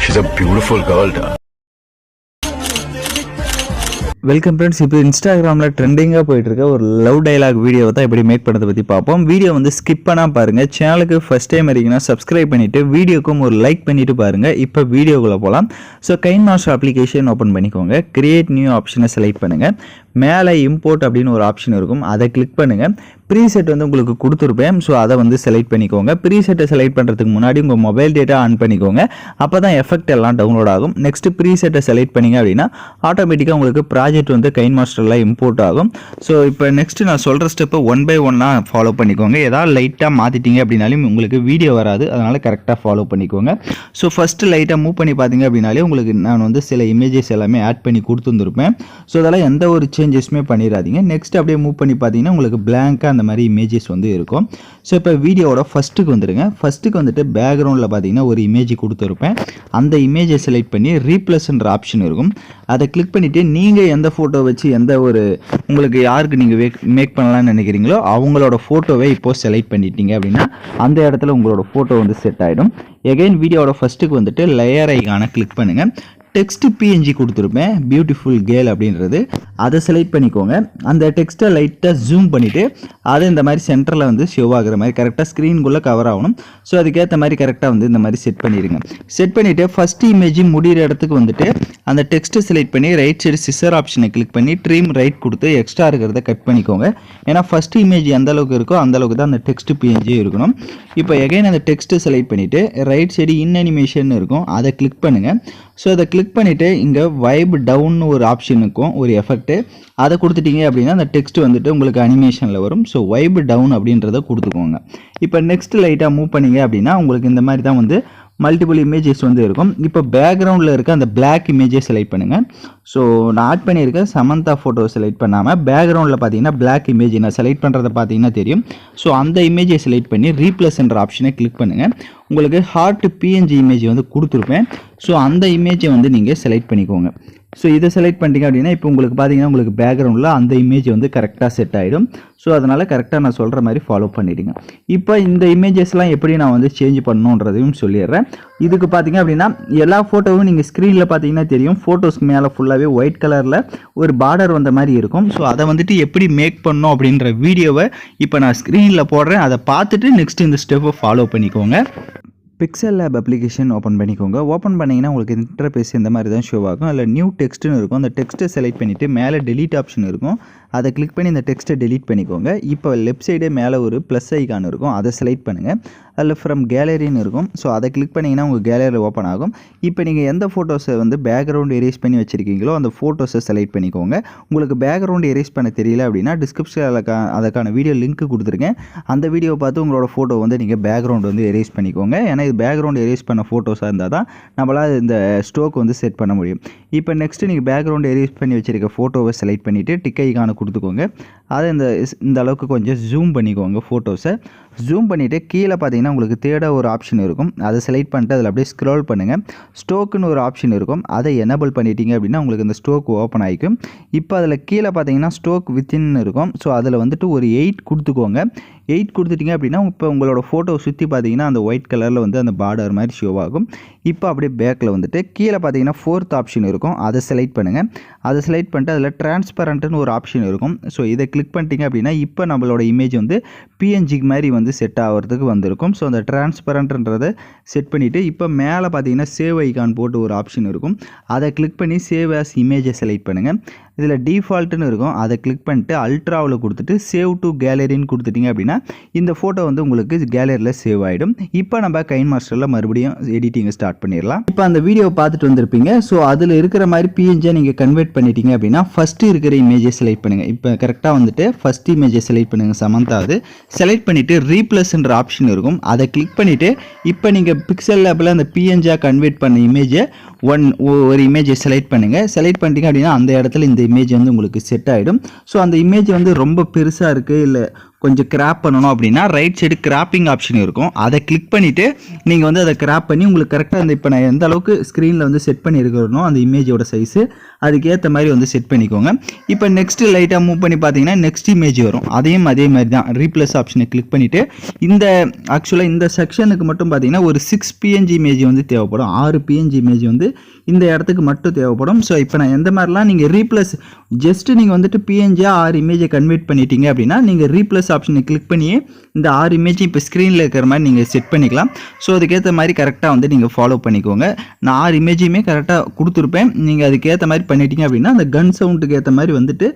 She's a beautiful girl. Welcome friends. இப்போ இன்ஸ்டாகிராமில் ட்ரெண்டிங்காக போயிட்டு இருக்க ஒரு லவ் டைலாக் வீடியோவை தான் எப்படி மேக் பண்ணுறதை பற்றி பார்ப்போம். வீடியோ வந்து ஸ்கிப் பண்ணால் பாருங்கள். சேனலுக்கு ஃபஸ்ட் டைம் இருக்கீங்கன்னா சப்ஸ்கிரைப் பண்ணிவிட்டு வீடியோக்கும் ஒரு லைக் பண்ணிவிட்டு பாருங்கள். இப்போ வீடியோக்குள்ளே போகலாம். ஸோ கைன்மாஸ்டர் அப்ளிகேஷன் ஓப்பன் பண்ணிக்கோங்க. கிரியேட் நியூ ஆப்ஷனை செலக்ட் பண்ணுங்கள். மேலே இம்போர்ட் அப்படின்னு ஒரு ஆப்ஷன் இருக்கும், அதை கிளிக் பண்ணுங்கள். ப்ரீசெட் வந்து உங்களுக்கு கொடுத்துருப்பேன், ஸோ அதை வந்து செலக்ட் பண்ணிக்கோங்க. ப்ரீசெட்டை செலக்ட் பண்ணுறதுக்கு முன்னாடி உங்கள் மொபைல் டேட்டா ஆன் பண்ணிக்கோங்க, அப்போ தான் எஃபெக்ட் எல்லாம் டவுன்லோட் ஆகும். நெக்ஸ்ட் ப்ரீசெட்டை செலக்ட் பண்ணிங்க அப்படின்னா ஆட்டோமேட்டிக்காக உங்களுக்கு ப்ராஜெக்ட் வந்து கைன்மாஸ்டரில் இம்போர்ட் ஆகும். ஸோ இப்போ நெக்ஸ்ட்டு நான் சொல்கிற ஸ்டெப்பை ஒன் பை ஒன்னாக ஃபாலோ பண்ணிக்கோங்க. ஏதாவது லைட்டாக மாற்றிட்டீங்க அப்படின்னாலும் உங்களுக்கு வீடியோ வராது, அதனால் கரெக்டாக ஃபாலோ பண்ணிக்கோங்க. ஸோ ஃபஸ்ட்டு லைட்டாக மூவ் பண்ணி பார்த்தீங்க அப்படின்னாலே உங்களுக்கு நான் வந்து சில இமேஜஸ் எல்லாமே ஆட் பண்ணி கொடுத்துருந்துருப்பேன். ஸோ அதெல்லாம் எந்த ஒரு சேஞ்சஸுமே பண்ணிடாதீங்க. நெக்ஸ்ட் அப்படியே மூவ் பண்ணி பார்த்தீங்கன்னா உங்களுக்கு பிளாங்காக அந்த மாதிரி இமேஜஸ் வந்து இருக்கும். ஸோ இப்போ வீடியோவோட ஃபஸ்ட்டுக்கு வந்துடுங்க. ஃபஸ்ட்டுக்கு வந்துட்டு பேக்ரவுண்டில் பார்த்தீங்கன்னா ஒரு இமேஜ் கொடுத்துருப்பேன். அந்த இமேஜை செலக்ட் பண்ணி ரீப்ளேஸ்ன்ற ஆப்ஷன் இருக்கும், அதை கிளிக் பண்ணிவிட்டு நீங்கள் எந்த ஃபோட்டோ வச்சு எந்த ஒரு உங்களுக்கு யாருக்கு நீங்கள் மேக் பண்ணலான்னு நினைக்கிறீங்களோ அவங்களோட ஃபோட்டோவை இப்போது செலக்ட் பண்ணிட்டீங்க அப்படின்னா அந்த இடத்துல உங்களோட ஃபோட்டோ வந்து செட் ஆகிடும். எகைன் வீடியோவோட ஃபஸ்ட்டுக்கு வந்துட்டு லேயர் ஐகானை கிளிக் பண்ணுங்கள். டெக்ஸ்ட் பிஎன்ஜி கொடுத்துருப்பேன், பியூட்டிஃபுல் கேர்ள் அப்படின்றது, அதை செலக்ட் பண்ணிக்கோங்க. அந்த டெக்ஸ்ட்டை லைட்டாக ஜூம் பண்ணிவிட்டு அதை இந்த மாதிரி சென்டரில் வந்து ஷோ ஆகிற மாதிரி கரெக்டாக ஸ்க்ரீனுக்குள்ளே கவர் ஆகணும். ஸோ அதுக்கேற்ற மாதிரி கரெக்டாக வந்து இந்த மாதிரி செட் பண்ணிடுங்க. செட் பண்ணிவிட்டு ஃபஸ்ட் இமேஜ் முடிகிற இடத்துக்கு வந்துட்டு அந்த டெக்ஸ்ட்டை செலக்ட் பண்ணி ரைட் சைடு சிசர் ஆப்ஷனை கிளிக் பண்ணி ட்ரீம் ரைட் கொடுத்து எக்ஸ்ட்ரா இருக்கிறத கட் பண்ணிக்கோங்க. ஏன்னா ஃபஸ்ட் இமேஜ் எந்த அளவுக்கு இருக்கோ அந்த அளவுக்கு தான் அந்த டெக்ஸ்ட் பிஎன்ஜி இருக்கணும். இப்போ எகைன் அந்த டெக்ஸ்ட்டை செலக்ட் பண்ணிவிட்டு ரைட் சைடு இன் அனிமேஷன் இருக்கும், அதை கிளிக் பண்ணுங்கள். ஸோ அதை கிளிக் பண்ணிவிட்டு இங்கே வைப் டவுன் ஒரு ஆப்ஷன் இருக்கும், ஒரு எஃபெக்ட்டு, அதை கொடுத்துட்டீங்க அப்படின்னா அந்த டெக்ஸ்ட் வந்துட்டு உங்களுக்கு அனிமேஷனில் வரும். ஸோ வைப் டவுன் அப்படின்றத கொடுத்துக்கோங்க. இப்போ நெக்ஸ்ட் லைட்டாக மூவ் பண்ணிங்க அப்படின்னா உங்களுக்கு இந்த மாதிரி தான் வந்து மல்டிபிள் இமேஜஸ் வந்து இருக்கும். இப்போ பேக்ரவுண்டில் இருக்க அந்த பிளாக் இமேஜை செலக்ட் பண்ணுங்கள். ஸோ நான் ஆட் பண்ணியிருக்கேன் சமந்தா ஃபோட்டோ செலக்ட் பண்ணாமல் பேக்ரவுண்டில் பார்த்தீங்கன்னா பிளாக் இமேஜ் நான் செலக்ட் பண்ணுறதை பார்த்தீங்கன்னா தெரியும். ஸோ அந்த இமேஜை செலக்ட் பண்ணி ரீப்ளேஸ்ன்ற ஆப்ஷனை கிளிக் பண்ணுங்கள். உங்களுக்கு ஹார்ட் பிஎன்ஜி இமேஜ் வந்து கொடுத்துருப்பேன். ஸோ அந்த இமேஜை வந்து நீங்கள் செலக்ட் பண்ணிக்கோங்க. ஸோ இதை செலக்ட் பண்ணிட்டீங்க அப்படின்னா இப்போ உங்களுக்கு பார்த்தீங்கன்னா உங்களுக்கு பேக்ரவுண்டில் அந்த இமேஜ் வந்து கரெக்டாக செட் ஆகிடும். ஸோ அதனால் கரெக்டாக நான் சொல்கிற மாதிரி ஃபாலோ பண்ணிவிடுங்க. இப்போ இந்த இமேஜஸ்லாம் எப்படி நான் வந்து சேஞ்ச் பண்ணணுன்றதையும் சொல்லிடுறேன். இதுக்கு பார்த்தீங்க அப்படின்னா எல்லா ஃபோட்டோவும் நீங்கள் ஸ்க்ரீனில் பார்த்தீங்கன்னா தெரியும், ஃபோட்டோஸ்க்கு மேலே ஃபுல்லாகவே ஒயிட் கலரில் ஒரு பார்டர் வந்த மாதிரி இருக்கும். ஸோ அதை வந்துட்டு எப்படி மேக் பண்ணணும் அப்படின்ற வீடியோவை இப்போ நான் ஸ்க்ரீனில் போடுறேன், அதை பார்த்துட்டு நெக்ஸ்ட் இந்த ஸ்டெப்பை ஃபாலோ பண்ணிக்கோங்க. பிக்சல் லேப் அப்ளிகேஷன் ஓப்பன் பண்ணிக்கோங்க. ஓப்பன் பண்ணிங்கன்னா உங்களுக்கு இன்டர்ஃபேஸ் இந்த மாதிரி தான் ஷோ ஆகும். அதில் நியூ டெக்ஸ்ட்னு இருக்கும், அந்த டெக்ஸ்ட்டை செலக்ட் பண்ணிவிட்டு மேலே டெலீட் ஆப்ஷன் இருக்கும், அதை கிளிக் பண்ணி இந்த டெக்ஸ்ட்டை டெலீட் பண்ணிக்கோங்க. இப்போ லெஃப்ட் சைடே மேலே ஒரு ப்ளஸ் ஐகான் இருக்கும், அதை செலக்ட் பண்ணுங்கள். அதில் ஃப்ரம் கேலரின்னு இருக்கும், ஸோ அதை கிளிக் பண்ணிங்கன்னா உங்கள் கேலரியில் ஓப்பன் ஆகும். இப்போ நீங்கள் எந்த ஃபோட்டோஸை வந்து பேக்ரவுண்ட் எரேஸ் பண்ணி வச்சுருக்கீங்களோ அந்த ஃபோட்டோஸை செலக்ட் பண்ணிக்கோங்க. உங்களுக்கு பேக்ரவுண்ட் எரேஸ் பண்ண தெரியல அப்படின்னா டிஸ்கிரிப்ஷனில் அதுக்கான வீடியோ லிங்க் கொடுத்துருக்கேன், அந்த வீடியோ பார்த்து உங்களோட ஃபோட்டோ வந்து நீங்கள் பேக்ரவுண்ட் வந்து எரேஸ் பண்ணிக்கோங்க. ஏன்னா இது பேக்ரவுண்ட் எரேஸ் பண்ண ஃபோட்டோஸாக இருந்தால் தான் நம்மளால் இந்த ஸ்ட்ரோக் வந்து செட் பண்ண முடியும். இப்போ நெக்ஸ்ட்டு நீங்கள் பேக்ரவுண்ட் எரேஸ் பண்ணி வச்சுருக்க ஃபோட்டோவை செலக்ட் பண்ணிவிட்டு டிக் ஐகானை கொடுத்துக்கோங்க. அதை இந்த அளவுக்கு கொஞ்சம் ஜூம் பண்ணிக்கோங்க. ஃபோட்டோஸை ஜூம் பண்ணிவிட்டு கீழே பார்த்தீங்கன்னா உங்களுக்கு தேட ஒரு ஆப்ஷன் இருக்கும், அதை செலக்ட் பண்ணிட்டு அதில் அப்படியே ஸ்க்ரோல் பண்ணுங்கள். ஸ்டோக்குன்னு ஒரு ஆப்ஷன் இருக்கும், அதை எனேபிள் பண்ணிட்டீங்க அப்படின்னா உங்களுக்கு இந்த ஸ்டோக் ஓப்பன் ஆகிக்கும். இப்போ அதில் கீழே பார்த்தீங்கன்னா ஸ்டோக் வித்தின் இருக்கும், ஸோ அதில் வந்துட்டு ஒரு 8 கொடுத்துக்கோங்க. 8 கொடுத்துட்டிங்க அப்படின்னா இப்போ உங்களோட ஃபோட்டோ சுற்றி பார்த்தீங்கன்னா அந்த ஒயிட் கலரில் வந்து அந்த பார்டர் மாதிரி ஷோ ஆகும். இப்போ அப்படியே பேக்கில் வந்துட்டு கீழே பார்த்தீங்கன்னா 4th ஆப்ஷன் இருக்கும், அதை செலக்ட் பண்ணுங்கள். அதை செலக்ட் பண்ணிட்டு அதில் டிரான்ஸ்பரண்ட்னு ஒரு ஆப்ஷன் இருக்கும். ஸோ இதை கிளிக் பண்ணிட்டீங்க அப்படின்னா இப்போ நம்மளோட இமேஜ் வந்து பிஎன்ஜி மாதிரி வந்து செட் ஆகிறதுக்கு வந்திருக்கும். ஸோ அந்த டிரான்ஸ்பரண்ட்ன்றதை செட் பண்ணிவிட்டு இப்போ மேலே பார்த்தீங்கன்னா சேவ் ஐகான் போட்டு ஒரு ஆப்ஷன் இருக்கும், அதை கிளிக் பண்ணி சேவ் ஆஸ் இமேஜை செலக்ட் பண்ணுங்கள். இதில் டிஃபால்ட்டுன்னு இருக்கும், அதை கிளிக் பண்ணிட்டு அல்ட்ராவில் கொடுத்துட்டு சேவ் டு கேலரின்னு கொடுத்துட்டிங்க அப்படின்னா இந்த ஃபோட்டோ வந்து உங்களுக்கு கேலரியில் சேவ் ஆகிடும். இப்போ நம்ம கைன்மாஸ்டரில் மறுபடியும் எடிட்டிங்கை ஸ்டார்ட் பண்ணிடலாம். இப்போ அந்த வீடியோவை பார்த்துட்டு வந்திருப்பீங்க. ஸோ அதில் இருக்கிற மாதிரி பிஎன்ஜியை நீங்கள் கன்வெர்ட் பண்ணிட்டீங்க அப்படின்னா ஃபஸ்ட்டு இருக்கிற இமேஜை செலக்ட் பண்ணுங்கள். இப்போ கரெக்டாக வந்துட்டு ஃபஸ்ட் இமேஜை செலக்ட் பண்ணுங்கள், சமந்தாவது செலக்ட் பண்ணிவிட்டு ரீப்ளேஸ்ன்ற ஆப்ஷன் இருக்கும், அதை கிளிக் பண்ணிவிட்டு இப்போ நீங்கள் பிக்சல் லேப்பில் அந்த பிஎன்ஜியாக கன்வெர்ட் பண்ண இமேஜை ஒரு இமேஜை செலக்ட் பண்ணுங்கள். செலக்ட் பண்ணிட்டீங்க அப்படின்னா அந்த இடத்துல இந்த இமேஜ் வந்து உங்களுக்கு செட் ஆகிடும். ஸோ அந்த இமேஜ் வந்து ரொம்ப பெருசாக இருக்குது, இல்லை கொஞ்சம் கிராப் பண்ணணும் அப்படின்னா ரைட் சைடு கிராப்பிங் ஆப்ஷன் இருக்கும். அதை கிளிக் பண்ணிவிட்டு நீங்கள் வந்து அதை கிராப் பண்ணி உங்களுக்கு கரெக்டாக அந்த இப்போ நான் எந்த அளவுக்கு ஸ்க்ரீனில் வந்து செட் பண்ணியிருக்கிறனோ அந்த இமேஜோட சைஸு அதுக்கேற்ற மாதிரி வந்து செட் பண்ணிக்கோங்க. இப்போ நெக்ஸ்ட்டு லைட்டாக மூவ் பண்ணி பார்த்தீங்கன்னா நெக்ஸ்ட் இமேஜ் வரும். அதையும் அதே மாதிரி தான் ரீப்ளேஸ் ஆப்ஷனை கிளிக் பண்ணிவிட்டு இந்த ஆக்சுவலாக இந்த செக்ஷனுக்கு மட்டும் பார்த்தீங்கன்னா ஒரு 6 PNG இமேஜ் வந்து தேவைப்படும். 6 PNG இமேஜ் வந்து இந்த இடத்துக்கு மட்டும் தேவைப்படும். ஸோ இப்போ நான் எந்த மாதிரிலாம் நீங்கள் ரீப்ளேஸ் ஜஸ்ட்டு நீங்கள் வந்துட்டு பிஎன்ஜியாக 6 இமேஜை கன்வெர்ட் பண்ணிட்டீங்க அப்படின்னா நீங்கள் ரீப்ளேஸ் ஆப்ஷனை கிளிக் பண்ணியே இந்த 6 இமேஜும் இப்போ ஸ்க்ரீனில் இருக்கிற மாதிரி நீங்கள் செட் பண்ணிக்கலாம். ஸோ அதுக்கேற்ற மாதிரி கரெக்டாக வந்து நீங்கள் ஃபாலோ பண்ணிக்கோங்க. நான் 6 இமேஜையுமே கரெக்டாக கொடுத்துருப்பேன். நீங்கள் அதுக்கேற்ற மாதிரி பண்ணிட்டீங்க அப்படின்னா அந்த கன் சவுண்டுக்கு ஏற்ற மாதிரி வந்துட்டு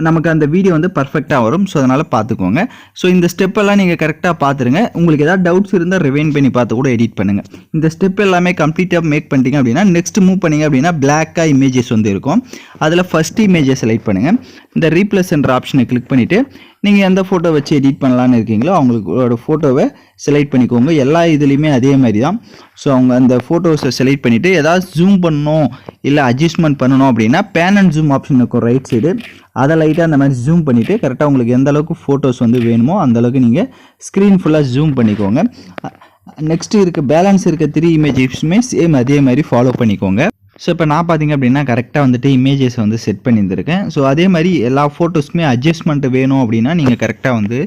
நமக்கு அந்த வீடியோ வந்து பர்ஃபெக்டாக வரும். ஸோ அதனால் பார்த்துக்கோங்க. ஸோ இந்த ஸ்டெப்பெல்லாம் நீங்கள் கரெக்டாக பார்த்துருங்க. உங்களுக்கு ஏதாவது டவுட்ஸ் இருந்தால் ரிவைன் பண்ணி பார்த்து கூட எடிட் பண்ணுங்கள். இந்த ஸ்டெப் எல்லாமே கம்ப்ளீட்டாக மேக் பண்ணிட்டீங்க அப்படின்னா நெக்ஸ்ட் மூவ் பண்ணிங்க அப்படின்னா பிளாக்காக இமேஜஸ் வந்து இருக்கும். அதில் ஃபஸ்ட் இமேஜை செலக்ட் பண்ணுங்கள். இந்த ரீப்ளேஸ் என்ற ஆப்ஷனை கிளிக் பண்ணிவிட்டு நீங்கள் எந்த ஃபோட்டோ வச்சு எடிட் பண்ணலான்னு இருக்கீங்களோ அவங்களோட ஃபோட்டோவை செலக்ட் பண்ணிக்கோங்க. எல்லா இதுலேயுமே அதே மாதிரி தான். ஸோ அவங்க அந்த ஃபோட்டோஸை செலக்ட் பண்ணிவிட்டு ஏதாவது ஜூம் பண்ணணும் இல்லை அட்ஜஸ்ட்மெண்ட் பண்ணணும் அப்படின்னா பேன் அண்ட் ஜூம் ஆப்ஷன் இருக்கும் ரைட் சைடு. அதை லைட்டாக அந்த மாதிரி ஜூம் பண்ணிவிட்டு கரெக்டாக உங்களுக்கு எந்த அளவுக்கு ஃபோட்டோஸ் வந்து வேணுமோ அந்தளவுக்கு நீங்கள் ஸ்க்ரீன் ஃபுல்லாக ஜூம் பண்ணிக்கோங்க. நெக்ஸ்ட்டு இருக்க பேலன்ஸ் இருக்க 3 இமேஜஸுமே சேம் அதே மாதிரி ஃபாலோ பண்ணிக்கோங்க. ஸோ இப்போ நான் பார்த்தீங்க அப்படின்னா கரெக்டாக வந்துட்டு இமேஜஸ் வந்து செட் பண்ணியிருந்திருக்கேன். ஸோ அதே மாதிரி எல்லா ஃபோட்டோஸுமே அட்ஜஸ்ட்மெண்ட் வேணும் அப்படின்னா நீங்கள் கரெக்டாக வந்து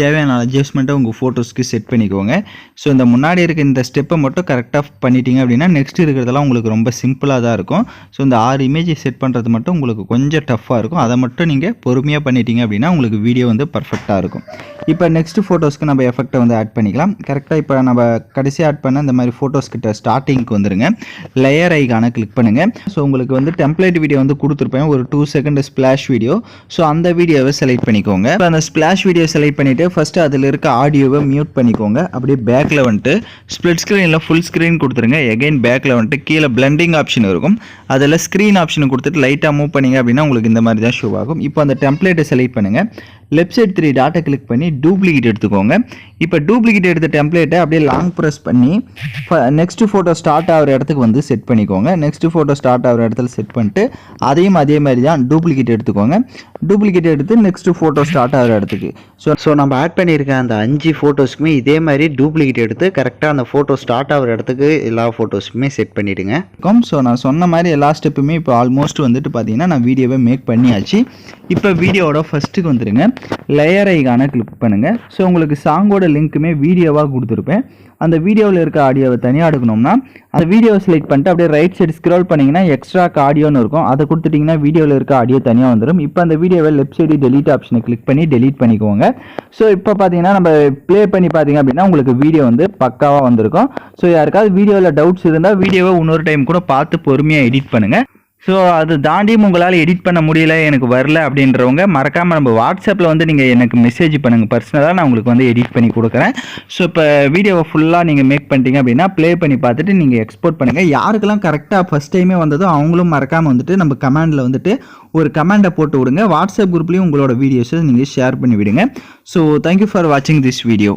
தேவையான அட்ஜஸ்ட்மெண்ட்டை உங்கள் ஃபோட்டோஸ்க்கு செட் பண்ணிக்கோங்க. ஸோ இந்த முன்னாடி இருக்க இந்த ஸ்டெப்பை மட்டும் கரெக்டாக பண்ணிட்டீங்க அப்படின்னா நெக்ஸ்ட் இருக்கிறதெல்லாம் உங்களுக்கு ரொம்ப சிம்பிளாக தான் இருக்கும். ஸோ இந்த 6 இமேஜை செட் பண்ணுறது மட்டும் உங்களுக்கு கொஞ்சம் டஃப்பாக இருக்கும். அதை மட்டும் நீங்கள் பொறுமையாக பண்ணிட்டீங்க அப்படின்னா உங்களுக்கு வீடியோ வந்து பர்ஃபெக்டாக இருக்கும். இப்போ நெக்ஸ்ட் ஃபோட்டோஸ்க்கு நம்ம எஃபெக்ட்டை வந்து ஆட் பண்ணிக்கலாம். கரெக்டாக இப்போ நம்ம கடைசியாக ஆட் பண்ண இந்த மாதிரி ஃபோட்டோஸ் கிட்ட ஸ்டார்டிங்க்கு வந்துருங்க. லேயர் ஐகானை கிளிக் பண்ணுங்கள். ஸோ உங்களுக்கு வந்து டெம்ப்ளேட் வீடியோ வந்து கொடுத்துருப்பேன், ஒரு 2 செகண்ட் ஸ்ப்ளாஷ் வீடியோ. ஸோ அந்த வீடியோவை செலக்ட் பண்ணிக்கோங்க. இப்போ அந்த ஸ்ப்ளாஷ் வீடியோ செலக்ட் பண்ணிவிட்டு ஃபஸ்ட்டு அதில் இருக்க ஆடியோவை மியூட் பண்ணிக்கோங்க. அப்படியே பேக்கில் வந்துட்டு ஸ்ப்ளிட் ஸ்க்ரீனில் ஃபுல் ஸ்க்ரீன் கொடுத்துருங்க. எகைன் பேக்கில் வந்துட்டு கீழே பிளண்டிங் ஆப்ஷன் இருக்கும். அதில் ஸ்க்ரீன் ஆப்ஷனை கொடுத்துட்டு லைட்டாக மூவ் பண்ணிங்க அப்படின்னா உங்களுக்கு இந்த மாதிரி தான் ஷோ ஆகும். இப்போ அந்த டெம்ப்ளேட்டை செலக்ட் பண்ணுங்கள். லெஃப்ட் சைட் 3 டாட்டை கிளிக் பண்ணி டூப்ளிகேட் எடுத்துக்கோங்க. இப்போ டூப்ளிகேட் எடுத்த டெம்ப்ளேட்டை அப்படியே லாங் ப்ரெஸ் பண்ணி நெக்ஸ்ட் ஃபோட்டோ ஸ்டார்ட் ஆகிற இடத்துக்கு வந்து செட் பண்ணிக்கோங்க. நெக்ஸ்ட் ஃபோட்டோ ஸ்டார்ட் ஆகிற இடத்துல செட் பண்ணிட்டு அதையும் அதே மாதிரி தான் டூப்ளிகேட் எடுத்துக்கோங்க. டூப்ளிகேட் எடுத்து நெக்ஸ்ட் ஃபோட்டோ ஸ்டார்ட் ஆகிற இடத்துக்கு ஸோ நம்ம ஆட் பண்ணியிருக்க அந்த 5 ஃபோட்டோஸ்க்குமே இதே மாதிரி டூப்ளிகேட் எடுத்து கரெக்டாக அந்த ஃபோட்டோ ஸ்டார்ட் ஆகிற இடத்துக்கு எல்லா ஃபோட்டோஸுமே செட் பண்ணிவிடுங்க. ஸோ நான் சொன்ன மாதிரி எல்லா ஸ்டெப்புமே இப்போ ஆல்மோஸ்ட் வந்துட்டு பார்த்தீங்கன்னா நான் வீடியோவை மேக் பண்ணியாச்சு. இப்போ வீடியோவோட ஃபஸ்ட்டுக்கு வந்துடுங்க. லேயர் ஐகானை கிளிக் பண்ணுங்கள். ஸோ உங்களுக்கு சாங்கோட லிங்க்குமே வீடியோவாக கொடுத்துருப்பேன். அந்த வீடியோவில் இருக்க ஆடியோவை தனியாக எடுக்கணும்னா அந்த வீடியோவை செலக்ட் பண்ணிட்டு அப்படியே ரைட் சைடு ஸ்க்ரோல் பண்ணிங்கன்னா எக்ஸ்ட்ரா ஆடியோன்னு இருக்கும். அதை கொடுத்துட்டிங்கன்னா வீடியோவில் இருக்க ஆடியோ தனியாக வந்துடும். இப்போ அந்த வீடியோவை லெஃப்ட் சைடு டெலீட் ஆப்ஷனை கிளிக் பண்ணி டெலீட் பண்ணிக்கோங்க. ஸோ இப்போ பார்த்தீங்கன்னா நம்ம ப்ளே பண்ணி பார்த்தீங்க அப்படின்னா உங்களுக்கு வீடியோ வந்து பக்காவாக வந்திருக்கும். ஸோ யாருக்காவது வீடியோவில் டவுட்ஸ் இருந்தால் வீடியோவை இன்னொரு டைம் கூட பார்த்து பொறுமையாக எடிட் பண்ணுங்கள். ஸோ அது தாண்டியும் உங்களால் எடிட் பண்ண முடியல, எனக்கு வரல அப்படின்றவங்க மறக்காமல் நம்ம வாட்ஸ்அப்பில் வந்து நீங்கள் எனக்கு மெசேஜ் பண்ணுங்கள். பர்சனலாக நான் உங்களுக்கு வந்து எடிட் பண்ணி கொடுக்குறேன். ஸோ இப்போ வீடியோவை ஃபுல்லாக நீங்கள் மேக் பண்ணிட்டீங்க அப்படின்னா ப்ளே பண்ணி பார்த்துட்டு நீங்கள் எக்ஸ்போர்ட் பண்ணுங்கள். யாருக்கெல்லாம் கரெக்டாக ஃபஸ்ட் டைமே வந்ததோ அவங்களும் மறக்காமல் வந்துட்டு நம்ம கமெண்டில் வந்துட்டு ஒரு கமெண்டை போட்டு விடுங்க. வாட்ஸ்அப் குரூப்லேயும் உங்களோட வீடியோஸை நீங்கள் ஷேர் பண்ணி விடுங்க. ஸோ தேங்க்யூ ஃபார் வாட்சிங் திஸ் வீடியோ.